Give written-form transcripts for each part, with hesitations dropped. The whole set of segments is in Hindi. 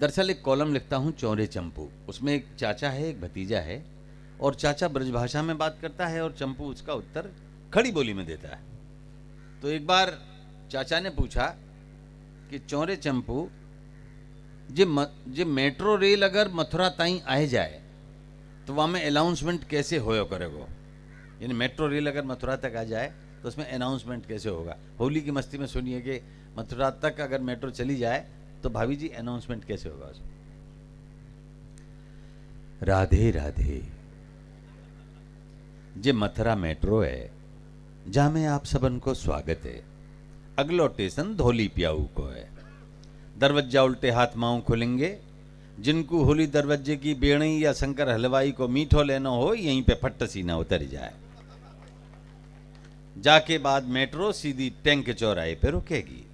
दरअसल एक कॉलम लिखता हूँ चौरे चंपू, उसमें एक चाचा है एक भतीजा है, और चाचा ब्रजभाषा में बात करता है और चंपू उसका उत्तर खड़ी बोली में देता है। तो एक बार चाचा ने पूछा कि चौरे चंपू जे मेट्रो रेल अगर मथुरा ताईं आए जाए तो वहाँ में अनाउंसमेंट कैसे होयो करेगो, यानी मेट्रो रेल अगर मथुरा तक आ जाए तो उसमें अनाउंसमेंट कैसे होगा। होली की मस्ती में सुनिए कि मथुरा तक अगर मेट्रो चली जाए तो भाभी जी अनाउंसमेंट कैसे होगा उसमें। राधे राधे, जे मथुरा मेट्रो है जहां में आप सबन को स्वागत है। अगलो स्टेशन धोली प्याऊ को है। दरवाजा उल्टे हाथ माऊ खुलेंगे, जिनको होली दरवाजे की बेणी या शंकर हलवाई को मीठो लेना हो यहीं पे फट सीना उतर जाए। जाके बाद मेट्रो सीधी टैंक चौराहे पे रुकेगी।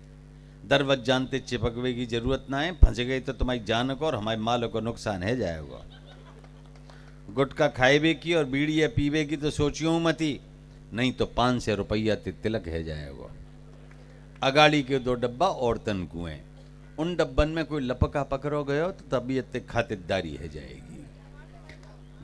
दरवाजा जानते चिपकवे की जरूरत ना है, फंस गई तो तुम्हारी जान को और हमारे माल को नुकसान है जाएगा। गुटखा खाएबे की और बीड़िया पीवे की तो सोचियो मती, नहीं तो 500 रुपया तिलक है जाएगा। अगाड़ी के 2 डब्बा औरतन कुएं, उन डब्बन में कोई लपका पकड़ो गयो तो तबीयत खातिरदारी है जाएगी।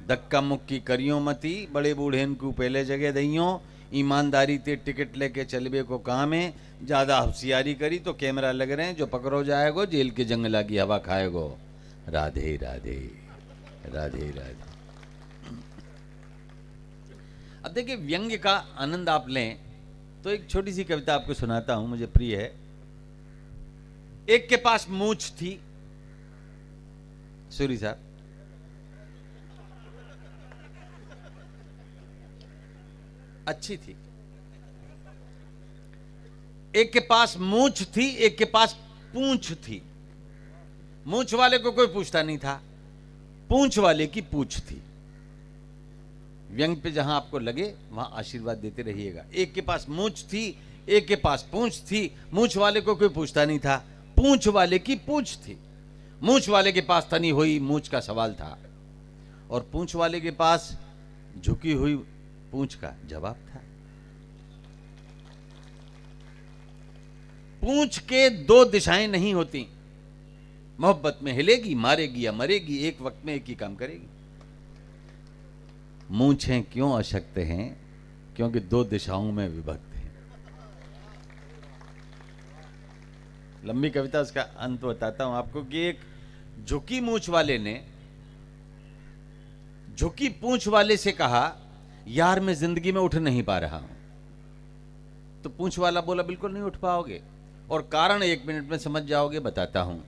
धक्का मुक्की करियो मती, बड़े बूढ़े को पहले जगह दइयो। ईमानदारी ते टिकट लेके चलबे को काम है, ज्यादा होशियारी करी तो कैमरा लग रहे हैं, जो पकड़ो जाएगो जेल के जंगला की हवा खाएगो। राधे राधे राधे राधे। अब देखिए व्यंग्य का आनंद आप लें तो एक छोटी सी कविता आपको सुनाता हूं, मुझे प्रिय है। एक के पास मूंछ थी, सूरी साहब, अच्छी थी। एक के पास मूंछ थी, एक के पास पूंछ थी। मूंछ वाले को कोई पूछता नहीं था, पूंछ वाले की पूंछ थी। व्यंग पे जहां आपको लगे वहां आशीर्वाद देते रहिएगा। एक के पास मूंछ थी, एक के पास पूंछ थी। मूंछ वाले को कोई पूछता नहीं था, पूंछ वाले की पूंछ थी। मूंछ वाले के पास तनी हुई मूंछ का सवाल था, और पूंछ वाले के पास झुकी हुई पूंछ का जवाब था। पूंछ के 2 दिशाएं नहीं होती, मोहब्बत में हिलेगी, मारेगी या मरेगी, एक वक्त में एक ही काम करेगी। मूंछें क्यों अशक्त हैं? क्योंकि 2 दिशाओं में विभक्त हैं। लंबी कविता, उसका अंत बताता हूं आपको कि एक झुकी मूंछ वाले ने झुकी पूंछ वाले से कहा, यार मैं जिंदगी में उठ नहीं पा रहा हूं। तो पूंछ वाला बोला, बिल्कुल नहीं उठ पाओगे, और कारण 1 मिनट में समझ जाओगे, बताता हूं।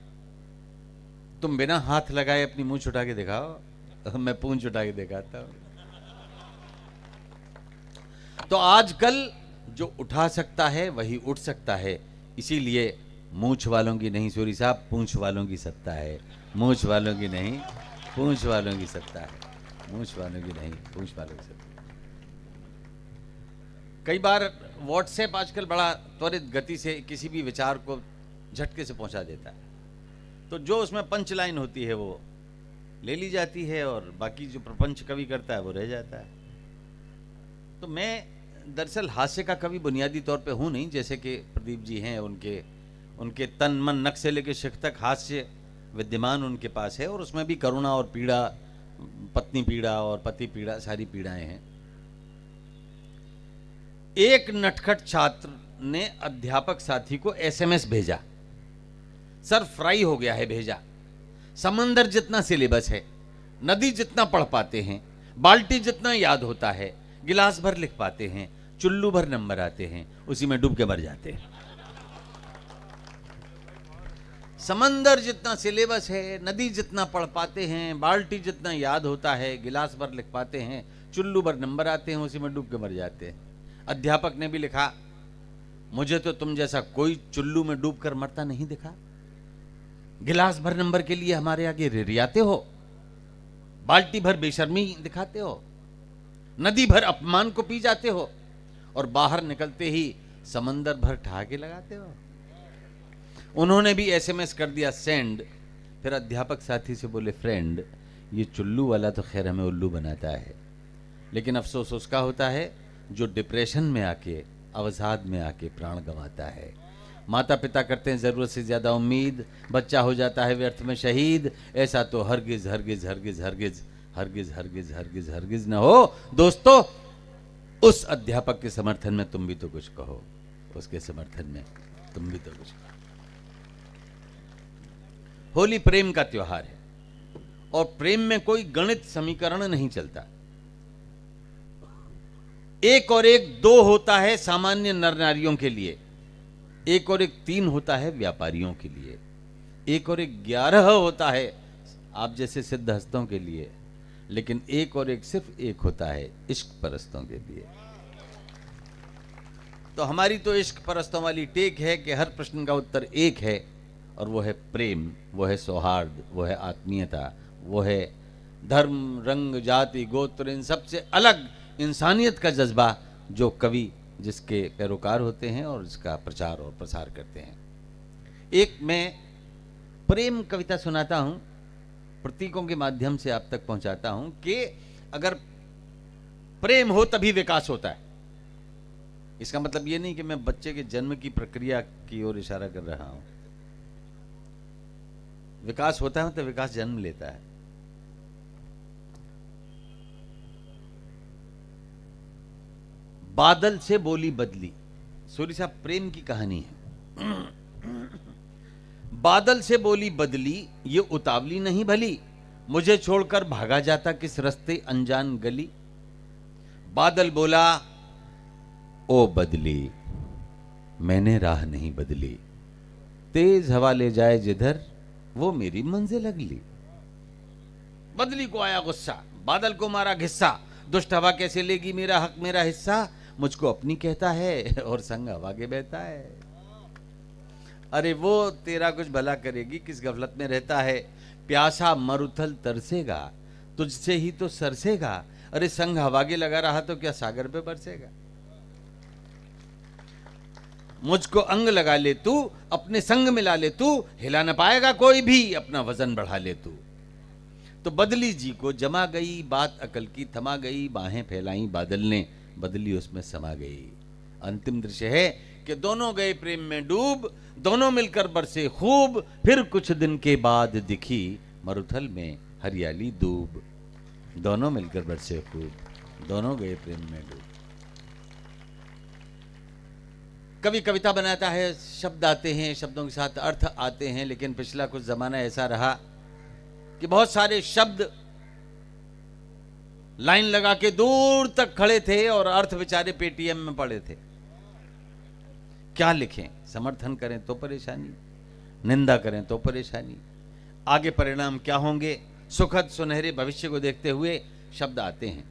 तुम बिना हाथ लगाए अपनी मूंछ उठा के दिखाओ, मैं पूंछ उठा के दिखाता हूं। तो आजकल जो उठा सकता है वही उठ सकता है, इसीलिए मूंछ वालों की नहीं सूरी साहब, पूंछ वालों की सत्ता है। मूंछ वालों की नहीं, पूंछ वालों की सत्ता है। मूंछ वालों की नहीं, पूंछ वालों की सत्ता। कई बार व्हाट्सएप आजकल बड़ा त्वरित गति से किसी भी विचार को झटके से पहुंचा देता है, तो जो उसमें पंच लाइन होती है वो ले ली जाती है, और बाकी जो प्रपंच कवि करता है वो रह जाता है। तो मैं दरअसल हास्य का कवि बुनियादी तौर पे हूं नहीं, जैसे कि प्रदीप जी हैं, उनके तन मन नख से लेकर शिख तक हास्य विद्यमान उनके पास है, और उसमें भी करुणा और पीड़ा, पत्नी पीड़ा और पति पीड़ा, सारी पीड़ाएं हैं। एक नटखट छात्र ने अध्यापक साथी को एसएमएस भेजा, सर फ्राई हो गया है भेजा, समंदर जितना सिलेबस है, नदी जितना पढ़ पाते हैं, बाल्टी जितना याद होता है, गिलास भर लिख पाते हैं, चुल्लू भर नंबर आते हैं, उसी में डूब के मर जाते हैं। समंदर जितना सिलेबस है, नदी जितना पढ़ पाते हैं, बाल्टी जितना याद होता है, गिलास भर लिख पाते हैं, चुल्लू भर नंबर आते हैं, उसी में डूब के मर जाते हैं। अध्यापक ने भी लिखा, मुझे तो तुम जैसा कोई चुल्लू में डूबकर मरता नहीं दिखा। गिलास भर नंबर के लिए हमारे आगे रिरियाते हो, बाल्टी भर बेशर्मी दिखाते हो, नदी भर अपमान को पी जाते हो, और बाहर निकलते ही समंदर भर ठहाके लगाते हो। उन्होंने भी एसएमएस कर दिया सेंड। फिर अध्यापक साथी से बोले, फ्रेंड ये चुल्लू वाला तो खैर हमें उल्लू बनाता है, लेकिन अफसोस उसका होता है जो डिप्रेशन में आके, अवसाद में आके प्राण गंवाता है। माता पिता करते हैं ज़रूरत से ज़्यादा उम्मीद, बच्चा हो जाता है व्यर्थ में शहीद। ऐसा तो हरगिज़ हरगिज़ हरगिज़ हरगिज़ हरगिज़ हरगिज़ हरगिज़ हरगिज़ न हो। दोस्तों, उस अध्यापक के समर्थन में तुम भी तो कुछ कहो, उसके समर्थन में तुम भी तो कुछ कहो। होली प्रेम का त्योहार है और प्रेम में कोई गणित समीकरण नहीं चलता। एक और एक 2 होता है सामान्य नर नारियों के लिए, एक और एक 3 होता है व्यापारियों के लिए, एक और एक 11 होता है आप जैसे सिद्धहस्तों के लिए, लेकिन एक और एक सिर्फ एक होता है इश्क परस्तों के लिए। तो हमारी तो इश्क परस्तों वाली टेक है कि हर प्रश्न का उत्तर एक है, और वो है प्रेम, वो है सौहार्द, वो है आत्मीयता, वो है धर्म, रंग, जाति, गोत्र, इन सबसे अलग इंसानियत का जज्बा जो कवि जिसके पैरोकार होते हैं और इसका प्रचार और प्रसार करते हैं। एक मैं प्रेम कविता सुनाता हूं, प्रतीकों के माध्यम से आप तक पहुंचाता हूं कि अगर प्रेम हो तभी विकास होता है। इसका मतलब ये नहीं कि मैं बच्चे के जन्म की प्रक्रिया की ओर इशारा कर रहा हूं। विकास होता है तो विकास जन्म लेता है। बादल से बोली बदली, सूरी साहब प्रेम की कहानी है। बादल से बोली बदली, ये उतावली नहीं भली, मुझे छोड़कर भागा जाता किस रास्ते अनजान गली। बादल बोला, ओ बदली मैंने राह नहीं बदली, तेज हवा ले जाए जिधर वो मेरी मंजिल अगली। बदली को आया गुस्सा, बादल को मारा घिस्सा, दुष्ट हवा कैसे लेगी मेरा हक मेरा हिस्सा, मुझको अपनी कहता है और संग हवा के बहता है। अरे वो तेरा कुछ भला करेगी, किस गफलत में रहता है, प्यासा मरुथल तरसेगा, तुझसे ही तो सरसेगा, अरे संग हवा के लगा रहा तो क्या सागर पे बरसेगा। मुझको अंग लगा ले तू, अपने संग मिला ले तू, हिला न पाएगा कोई भी, अपना वजन बढ़ा ले तू। तो बदली जी को जमा गई बात अकल की, थमा गई बाहें फैलाई बादल ने, बदली उसमें समा गई। अंतिम दृश्य है कि दोनों गए प्रेम में डूब, दोनों मिलकर बरसे खूब, फिर कुछ दिन के बाद दिखी मरुथल में हरियाली दूब। दोनों मिलकर बरसे खूब, दोनों गए प्रेम में डूब। कवि कविता बनाता है, शब्द आते हैं, शब्दों के साथ अर्थ आते हैं, लेकिन पिछला कुछ जमाना ऐसा रहा कि बहुत सारे शब्द लाइन लगा के दूर तक खड़े थे और अर्थ बेचारे पेटीएम में पड़े थे। क्या लिखें, समर्थन करें तो परेशानी, निंदा करें तो परेशानी, आगे परिणाम क्या होंगे। सुखद सुनहरे भविष्य को देखते हुए शब्द आते हैं,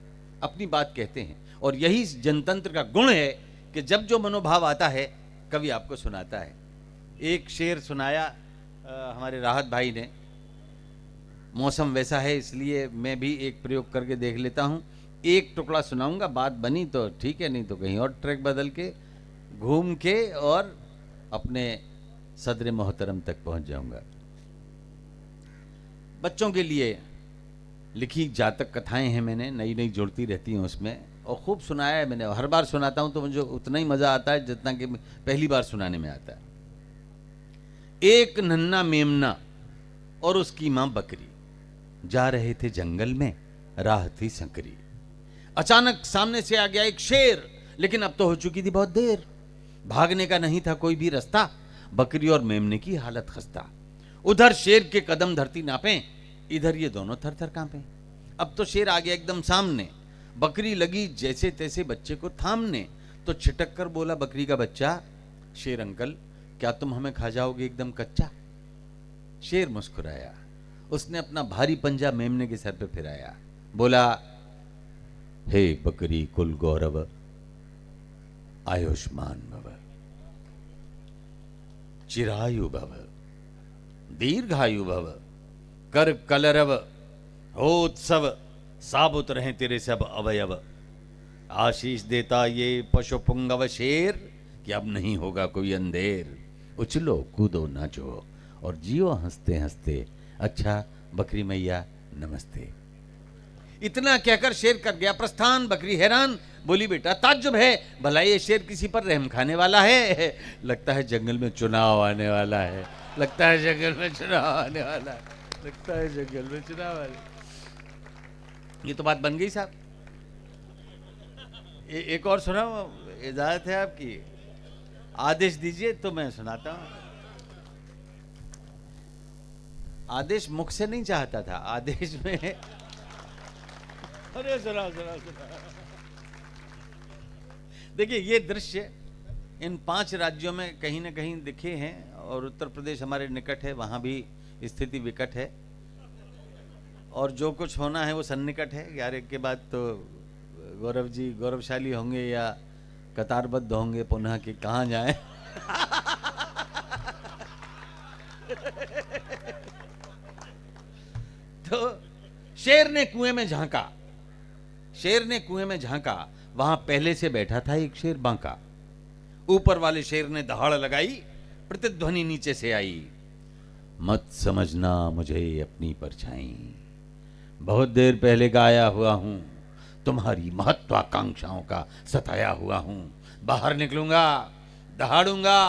अपनी बात कहते हैं, और यही जनतंत्र का गुण है कि जब जो मनोभाव आता है कवि आपको सुनाता है। एक शेर सुनाया हमारे राहत भाई ने, मौसम वैसा है इसलिए मैं भी एक प्रयोग करके देख लेता हूं। एक टुकड़ा सुनाऊंगा, बात बनी तो ठीक है, नहीं तो कहीं और ट्रैक बदल के घूम के और अपने सदर मोहतरम तक पहुंच जाऊंगा। बच्चों के लिए लिखी जातक कथाएं हैं मैंने, नई नई जुड़ती रहती हैं उसमें, और खूब सुनाया है मैंने। हर बार सुनाता हूं तो मुझे उतना ही मजा आता है जितना कि पहली बार सुनाने में आता है। एक नन्हा मेमना और उसकी मां बकरी जा रहे थे जंगल में, राह थी संकरी। अचानक सामने से आ गया एक शेर, लेकिन अब तो हो चुकी थी बहुत देर, भागने का नहीं था कोई भी रास्ता, बकरी और मेमने की हालत खस्ता। उधर शेर के कदम धरती नापे, इधर ये दोनों थर थर कांपे। अब तो शेर आ गया एकदम सामने, बकरी लगी जैसे तैसे बच्चे को थामने, तो छिटक कर बोला बकरी का बच्चा, शेर अंकल क्या तुम हमें खा जाओगे एकदम कच्चा। शेर मुस्कुराया, उसने अपना भारी पंजा मेमने के सर पे फिराया, बोला, हे बकरी कुल गौरव, आयुष्मान भव, चिरायु भव, दीर्घायु भव, कर कलरव, हो उत्सव, साबुत रहे तेरे सब अवयव। आशीष देता ये पशु पुंगव शेर, कि अब नहीं होगा कोई अंधेर। उछलो कूदो नाचो और जियो हंसते हंसते, अच्छा बकरी मैया नमस्ते। इतना कहकर शेर कर गया प्रस्थान। बकरी हैरान, बोली बेटा ताज्जुब है, भला ये शेर किसी पर रहम खाने वाला है? लगता है जंगल में चुनाव आने वाला है, लगता है जंगल में चुनाव आने वाला है, लगता है जंगल में चुनाव आने। ये तो बात बन गई साहब। एक और सुनाओ, इजाजत है आपकी? आदेश दीजिए तो मैं सुनाता हूं। आदेश मुख से नहीं चाहता था, आदेश में अरे सुना सुना सुना। देखिए ये दृश्य इन 5 राज्यों में कहीं ना कहीं दिखे हैं, और उत्तर प्रदेश हमारे निकट है, वहां भी स्थिति विकट है, और जो कुछ होना है वो सन्निकट है। 11 के बाद तो गौरव जी गौरवशाली होंगे या कतारबद्ध होंगे पुनः कि कहाँ जाएं। तो शेर ने कुएं में झांका, शेर ने कुएं में झांका, वहां पहले से बैठा था एक शेर बांका। ऊपर वाले शेर ने दहाड़ लगाई, प्रतिध्वनि नीचे से आई, मत समझना मुझे अपनी परछाई, बहुत देर पहले का आया हुआ हूं, तुम्हारी महत्वाकांक्षाओं का सताया हुआ हूं। बाहर निकलूंगा, दहाड़ूंगा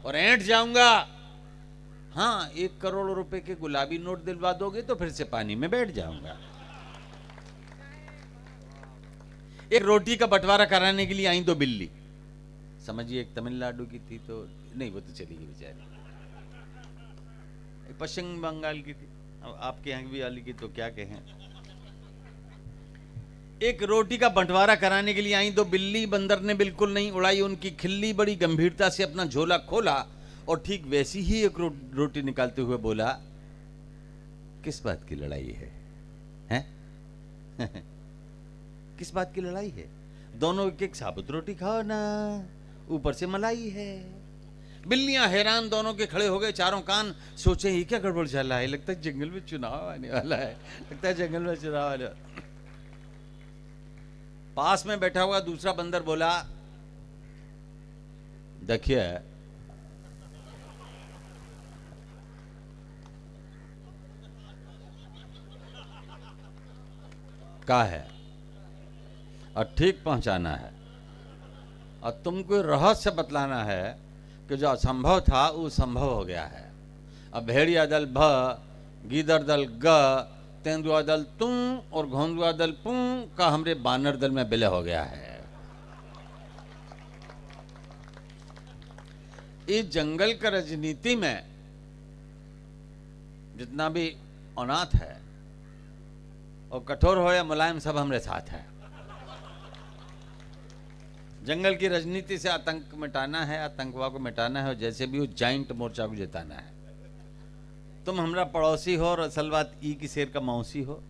और ऐंठ जाऊंगा। हाँ, 1 करोड़ रुपए के गुलाबी नोट दिलवा दोगे तो फिर से पानी में बैठ जाऊंगा। एक रोटी का बंटवारा कराने के लिए आई 2 बिल्ली। समझिए एक तमिलनाडु की थी तो नहीं, वो तो चली गई बेचारी। एक पश्चिम बंगाल की थी, अब आपके यहाँ भी वाली की तो क्या कहें। एक रोटी का बंटवारा कराने के लिए आई 2 बिल्ली। बंदर ने बिल्कुल नहीं उड़ाई उनकी खिल्ली, बड़ी गंभीरता से अपना झोला खोला और ठीक वैसी ही एक रोटी निकालते हुए बोला, किस बात की लड़ाई है, हैं? किस बात की लड़ाई है? दोनों एक साबुत रोटी खाओ ना, ऊपर से मलाई है। बिल्लियां हैरान दोनों के खड़े हो गए, चारों कान, सोचे ये क्या गड़बड़ चल रहा है, लगता है जंगल में चुनाव आने वाला है, लगता है जंगल में चुनाव आने वाला। पास में बैठा हुआ दूसरा बंदर बोला, देखिए का है और ठीक पहुंचाना है, और तुमको रहस्य बतलाना है कि जो असंभव था वो संभव हो गया है। अब भेड़िया दल भ, गीदड़ दल ग, तेंदुआ दल तुम और घोंदुआ दल पू का हमरे बानर दल में विलय हो गया है। इस जंगल का राजनीति में जितना भी अनाथ है और कठोर हो या मुलायम, सब हमरे साथ है। जंगल की राजनीति से आतंक मिटाना है, आतंकवाद को मिटाना है, और जैसे भी वो जाइंट मोर्चा को जिताना है। तुम हमरा पड़ोसी हो और असल बात ई की शेर का मौसी हो,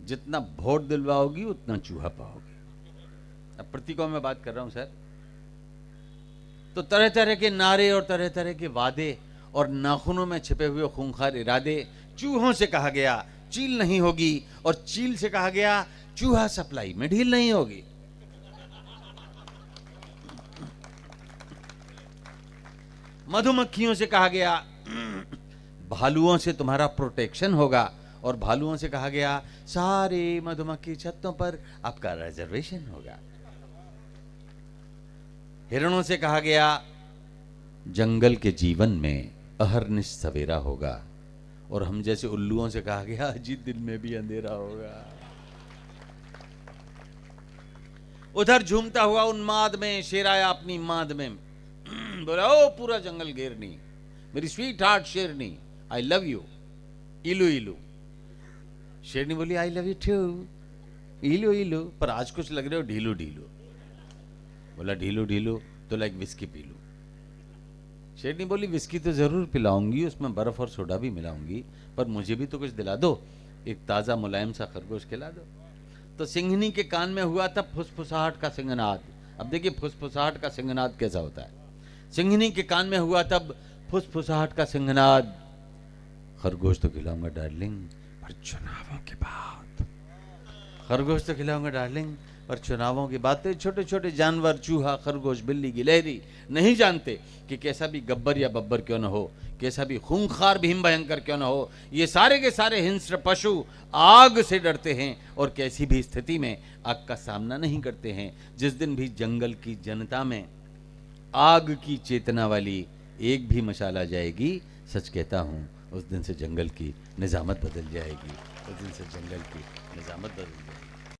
जितना वोट दिलवाओगी उतना चूहा पाओगी। अब प्रतीकों में बात कर रहा हूं सर। तो तरह तरह के नारे और तरह तरह के वादे और नाखूनों में छिपे हुए खूंखार इरादे। चूहों से कहा गया चील नहीं होगी, और चील से कहा गया चूहा सप्लाई में ढील नहीं होगी। मधुमक्खियों से कहा गया भालुओं से तुम्हारा प्रोटेक्शन होगा, और भालुओं से कहा गया सारे मधुमक्खी छत्तों पर आपका रिजर्वेशन होगा। हिरणों से कहा गया जंगल के जीवन में अहर्निश सवेरा होगा, और हम जैसे उल्लुओं से कहा गया अजीत दिन में भी अंधेरा होगा। उधर झूमता हुआ उन्माद में शेर आया अपनी माद में, बोला ओ पूरा जंगल घेरनी, मेरी स्वीट हार्ट शेरनी, आई लव यू, इलू इलू। शेरनी बोली आई लव यू टू, इलू इलू, पर आज कुछ लग रहे हो ढीलू ढीलू। बोला ढीलू ढीलू तो लाइक विस्की पी लू। शेरनी बोली विस्की तो जरूर पिलाऊंगी, उसमें बर्फ और सोडा भी मिलाऊंगी, पर मुझे भी तो कुछ दिला दो, एक ताजा मुलायम सा खरगोश खिला दो। तो सिंघनी के कान में हुआ था फुसफुसाहट का सिंहनाद। अब देखिए फुसफुसाहट का सिंहनाद कैसा होता है। सिंघनी के कान में हुआ तब फुसफुसाहट का सिंहनाद, खरगोश तो खिलाऊंगा डार्लिंग, पर चुनावों के बाद। खरगोश तो खिलाऊंगा डार्लिंग, और चुनावों की बातें छोटे छोटे जानवर, चूहा, खरगोश, बिल्ली, गिलहरी नहीं जानते कि कैसा भी गब्बर या बब्बर क्यों न हो, कैसा भी खूंखार भीम भयंकर क्यों न हो, ये सारे के सारे हिंस्र पशु आग से डरते हैं और कैसी भी स्थिति में आग का सामना नहीं करते हैं। जिस दिन भी जंगल की जनता में आग की चेतना वाली एक भी मशाल आ जाएगी, सच कहता हूँ उस दिन से जंगल की निजामत बदल जाएगी, उस दिन से जंगल की निजामत बदल जाएगी।